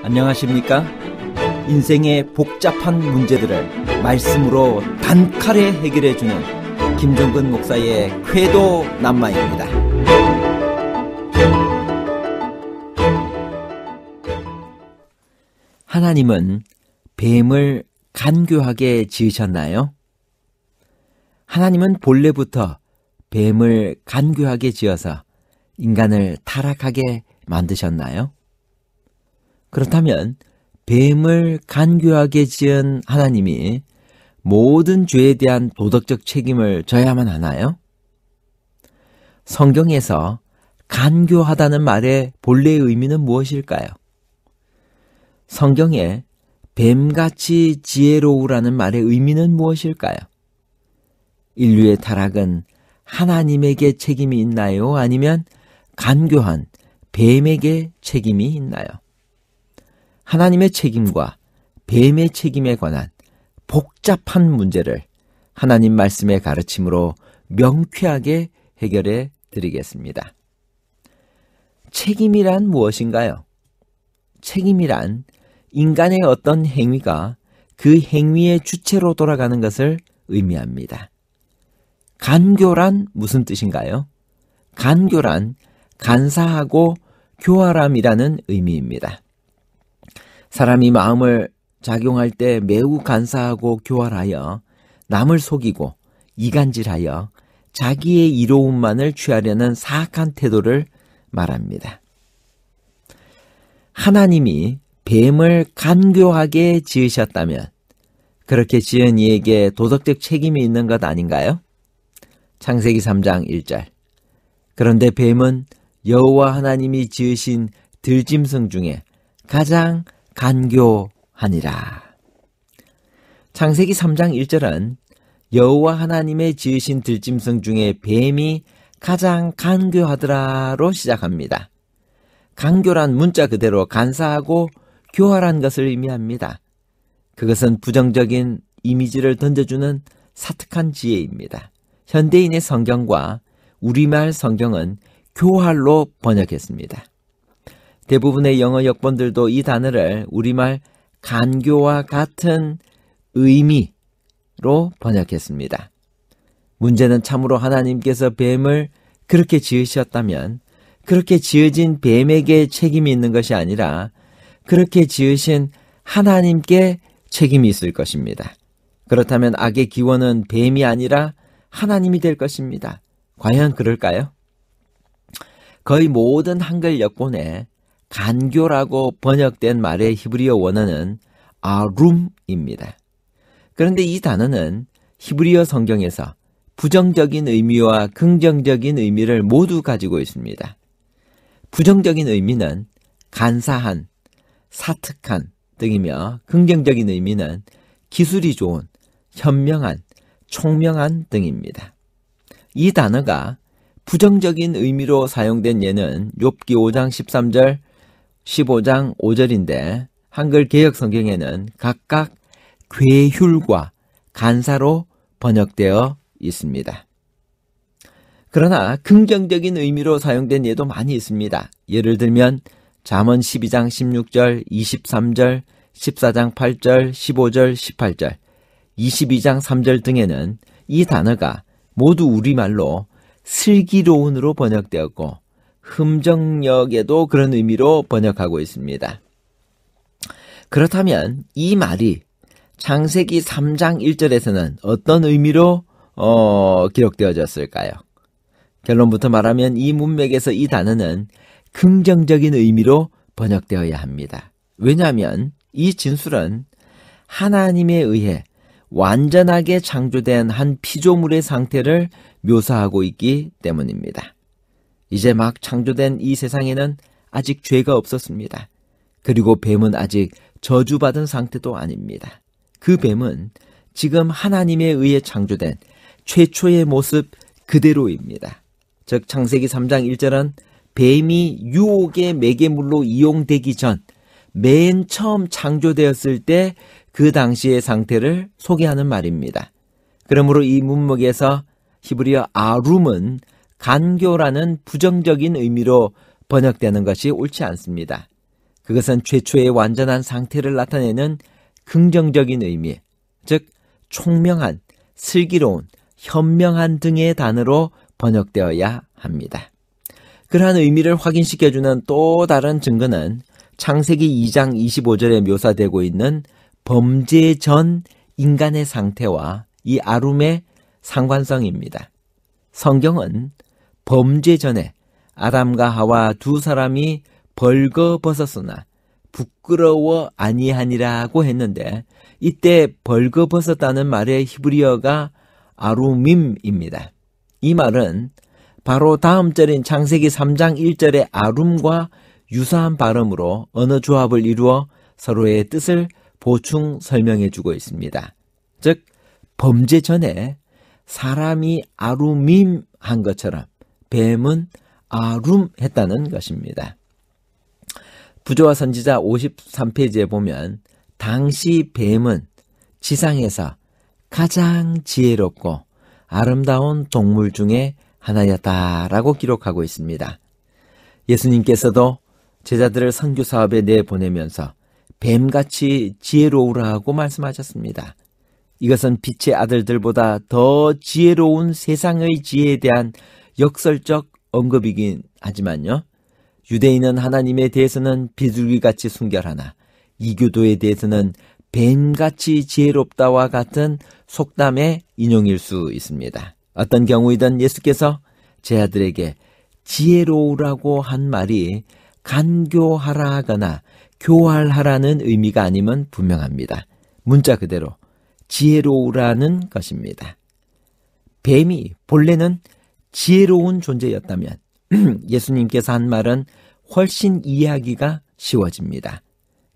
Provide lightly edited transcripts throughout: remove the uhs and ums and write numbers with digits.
안녕하십니까? 인생의 복잡한 문제들을 말씀으로 단칼에 해결해주는 김종근 목사의 쾌도 남마입니다. 하나님은 뱀을 간교하게 지으셨나요? 하나님은 본래부터 뱀을 간교하게 지어서 인간을 타락하게 만드셨나요? 그렇다면 뱀을 간교하게 지은 하나님이 모든 죄에 대한 도덕적 책임을 져야만 하나요? 성경에서 간교하다는 말의 본래의 의미는 무엇일까요? 성경에 뱀같이 지혜로우라는 말의 의미는 무엇일까요? 인류의 타락은 하나님에게 책임이 있나요? 아니면 간교한 뱀에게 책임이 있나요? 하나님의 책임과 뱀의 책임에 관한 복잡한 문제를 하나님 말씀의 가르침으로 명쾌하게 해결해 드리겠습니다. 책임이란 무엇인가요? 책임이란 인간의 어떤 행위가 그 행위의 주체로 돌아가는 것을 의미합니다. 간교란 무슨 뜻인가요? 간교란 간사하고 교활함이라는 의미입니다. 사람이 마음을 작용할 때 매우 간사하고 교활하여 남을 속이고 이간질하여 자기의 이로움만을 취하려는 사악한 태도를 말합니다. 하나님이 뱀을 간교하게 지으셨다면 그렇게 지은 이에게 도덕적 책임이 있는 것 아닌가요? 창세기 3장 1절. 그런데 뱀은 여호와 하나님이 지으신 들짐승 중에 가장 간교하니라. 창세기 3장 1절은 여호와 하나님의 지으신 들짐승 중에 뱀이 가장 간교하더라로 시작합니다. 간교란 문자 그대로 간사하고 교활한 것을 의미합니다. 그것은 부정적인 이미지를 던져주는 사특한 지혜입니다. 현대인의 성경과 우리말 성경은 교활로 번역했습니다. 대부분의 영어 역본들도 이 단어를 우리말 간교와 같은 의미로 번역했습니다. 문제는 참으로 하나님께서 뱀을 그렇게 지으셨다면 그렇게 지어진 뱀에게 책임이 있는 것이 아니라 그렇게 지으신 하나님께 책임이 있을 것입니다. 그렇다면 악의 기원은 뱀이 아니라 하나님이 될 것입니다. 과연 그럴까요? 거의 모든 한글 역본에 간교라고 번역된 말의 히브리어 원어는 아룸입니다. 그런데 이 단어는 히브리어 성경에서 부정적인 의미와 긍정적인 의미를 모두 가지고 있습니다. 부정적인 의미는 간사한, 사특한 등이며 긍정적인 의미는 기술이 좋은, 현명한, 총명한 등입니다. 이 단어가 부정적인 의미로 사용된 예는 욥기 5장 13절, 15장 5절인데 한글 개역 성경에는 각각 괴휼과 간사로 번역되어 있습니다. 그러나 긍정적인 의미로 사용된 예도 많이 있습니다. 예를 들면 잠언 12장 16절, 23절, 14장 8절, 15절, 18절, 22장 3절 등에는 이 단어가 모두 우리말로 슬기로운으로 번역되었고 흠정역에도 그런 의미로 번역하고 있습니다. 그렇다면 이 말이 창세기 3장 1절에서는 어떤 의미로 기록되어졌을까요? 결론부터 말하면 이 문맥에서 이 단어는 긍정적인 의미로 번역되어야 합니다. 왜냐하면 이 진술은 하나님에 의해 완전하게 창조된 한 피조물의 상태를 묘사하고 있기 때문입니다. 이제 막 창조된 이 세상에는 아직 죄가 없었습니다. 그리고 뱀은 아직 저주받은 상태도 아닙니다. 그 뱀은 지금 하나님에 의해 창조된 최초의 모습 그대로입니다. 즉 창세기 3장 1절은 뱀이 유혹의 매개물로 이용되기 전 맨 처음 창조되었을 때 그 당시의 상태를 소개하는 말입니다. 그러므로 이 문맥에서 히브리어 아룸은 간교라는 부정적인 의미로 번역되는 것이 옳지 않습니다. 그것은 최초의 완전한 상태를 나타내는 긍정적인 의미, 즉 총명한, 슬기로운, 현명한 등의 단어로 번역되어야 합니다. 그러한 의미를 확인시켜주는 또 다른 증거는 창세기 2장 25절에 묘사되고 있는 범죄 전 인간의 상태와 이 아룸의 상관성입니다. 성경은 범죄 전에 아담과 하와 두 사람이 벌거벗었으나 부끄러워 아니하니라고 했는데, 이때 벌거벗었다는 말의 히브리어가 아루밈입니다. 이 말은 바로 다음 절인 창세기 3장 1절의 아룸과 유사한 발음으로 언어 조합을 이루어 서로의 뜻을 보충 설명해 주고 있습니다. 즉 범죄 전에 사람이 아루밈한 것처럼 뱀은 아룸했다는 것입니다. 부조와 선지자 53페이지에 보면 당시 뱀은 지상에서 가장 지혜롭고 아름다운 동물 중에 하나였다라고 기록하고 있습니다. 예수님께서도 제자들을 선교 사업에 내보내면서 뱀같이 지혜로우라고 말씀하셨습니다. 이것은 빛의 아들들보다 더 지혜로운 세상의 지혜에 대한 역설적 언급이긴 하지만요, 유대인은 하나님에 대해서는 비둘기같이 순결하나 이교도에 대해서는 뱀같이 지혜롭다와 같은 속담의 인용일 수 있습니다. 어떤 경우이든 예수께서 제 아들에게 지혜로우라고 한 말이 간교하라 하거나 교활하라는 의미가 아니면 분명합니다. 문자 그대로 지혜로우라는 것입니다. 뱀이 본래는 지혜로운 존재였다면 예수님께서 한 말은 훨씬 이해하기가 쉬워집니다.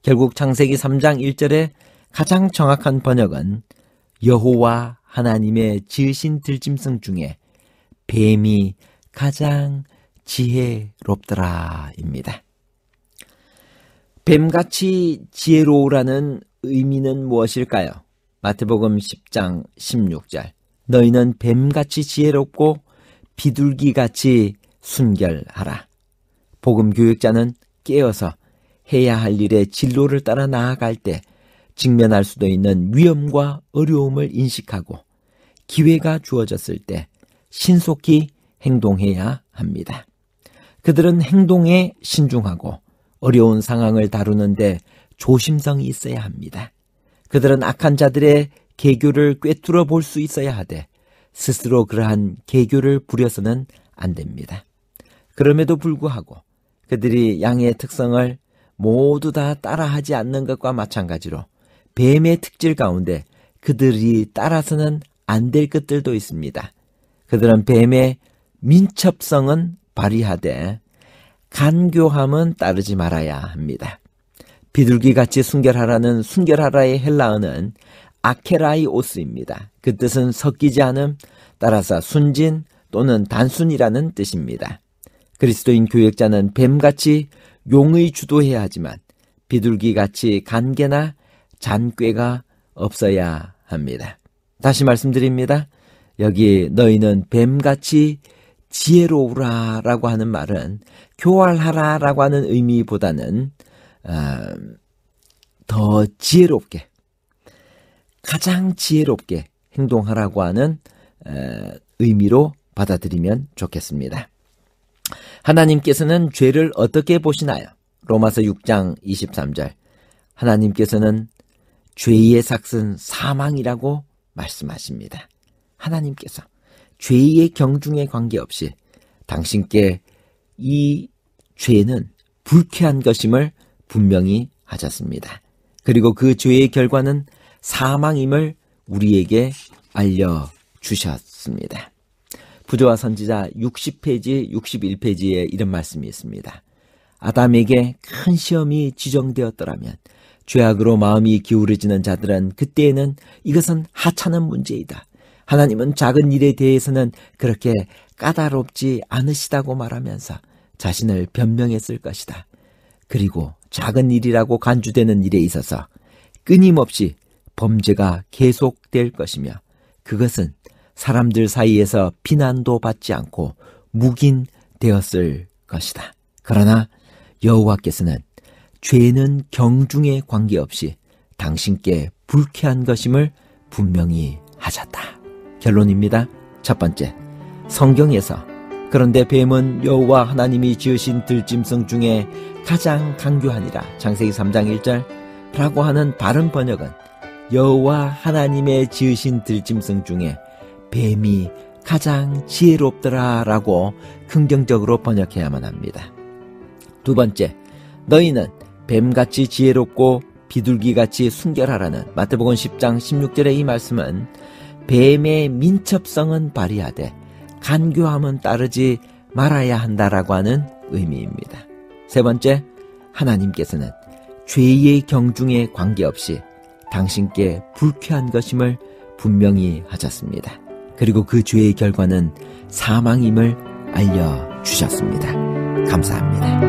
결국 창세기 3장 1절의 가장 정확한 번역은 여호와 하나님의 지으신 들짐승 중에 뱀이 가장 지혜롭더라입니다. 뱀같이 지혜로우라는 의미는 무엇일까요? 마태복음 10장 16절, 너희는 뱀같이 지혜롭고 비둘기같이 순결하라. 복음 교육자는 깨어서 해야 할 일의 진로를 따라 나아갈 때 직면할 수도 있는 위험과 어려움을 인식하고 기회가 주어졌을 때 신속히 행동해야 합니다. 그들은 행동에 신중하고 어려운 상황을 다루는데 조심성이 있어야 합니다. 그들은 악한 자들의 계교를 꿰뚫어 볼 수 있어야 하되 스스로 그러한 계교를 부려서는 안 됩니다. 그럼에도 불구하고 그들이 양의 특성을 모두 다 따라하지 않는 것과 마찬가지로 뱀의 특질 가운데 그들이 따라서는 안 될 것들도 있습니다. 그들은 뱀의 민첩성은 발휘하되 간교함은 따르지 말아야 합니다. 비둘기같이 순결하라는 순결하라의 헬라어는 아케라이오스입니다. 그 뜻은 섞이지 않음, 따라서 순진 또는 단순이라는 뜻입니다. 그리스도인 교역자는 뱀같이 용의 주도해야 하지만 비둘기같이 간계나 잔꾀가 없어야 합니다. 다시 말씀드립니다. 여기 너희는 뱀같이 지혜로우라 라고 하는 말은 교활하라 라고 하는 의미보다는 더 지혜롭게, 가장 지혜롭게 행동하라고 하는 의미로 받아들이면 좋겠습니다. 하나님께서는 죄를 어떻게 보시나요? 로마서 6장 23절, 하나님께서는 죄의 삭은 사망이라고 말씀하십니다. 하나님께서 죄의 경중에 관계없이 당신께 이 죄는 불쾌한 것임을 분명히 하셨습니다. 그리고 그 죄의 결과는 사망임을 우리에게 알려주셨습니다. 부조와 선지자 60페이지, 61페이지에 이런 말씀이 있습니다. 아담에게 큰 시험이 지정되었더라면 죄악으로 마음이 기울어지는 자들은 그때에는 이것은 하찮은 문제이다, 하나님은 작은 일에 대해서는 그렇게 까다롭지 않으시다고 말하면서 자신을 변명했을 것이다. 그리고 작은 일이라고 간주되는 일에 있어서 끊임없이 범죄가 계속될 것이며 그것은 사람들 사이에서 비난도 받지 않고 묵인되었을 것이다. 그러나 여호와께서는 죄는 경중에 관계없이 당신께 불쾌한 것임을 분명히 하셨다. 결론입니다. 첫 번째, 성경에서 그런데 뱀은 여호와 하나님이 지으신 들짐승 중에 가장 강교하니라 창세기 3장 1절 라고 하는 바른 번역은 여호와 하나님의 지으신 들짐승 중에 뱀이 가장 지혜롭더라 라고 긍정적으로 번역해야만 합니다. 두 번째, 너희는 뱀같이 지혜롭고 비둘기같이 순결하라는 마태복음 10장 16절의 이 말씀은 뱀의 민첩성은 발휘하되 간교함은 따르지 말아야 한다라고 하는 의미입니다. 세 번째, 하나님께서는 죄의 경중에 관계없이 당신께 불쾌한 것임을 분명히 하셨습니다. 그리고 그 죄의 결과는 사망임을 알려주셨습니다. 감사합니다.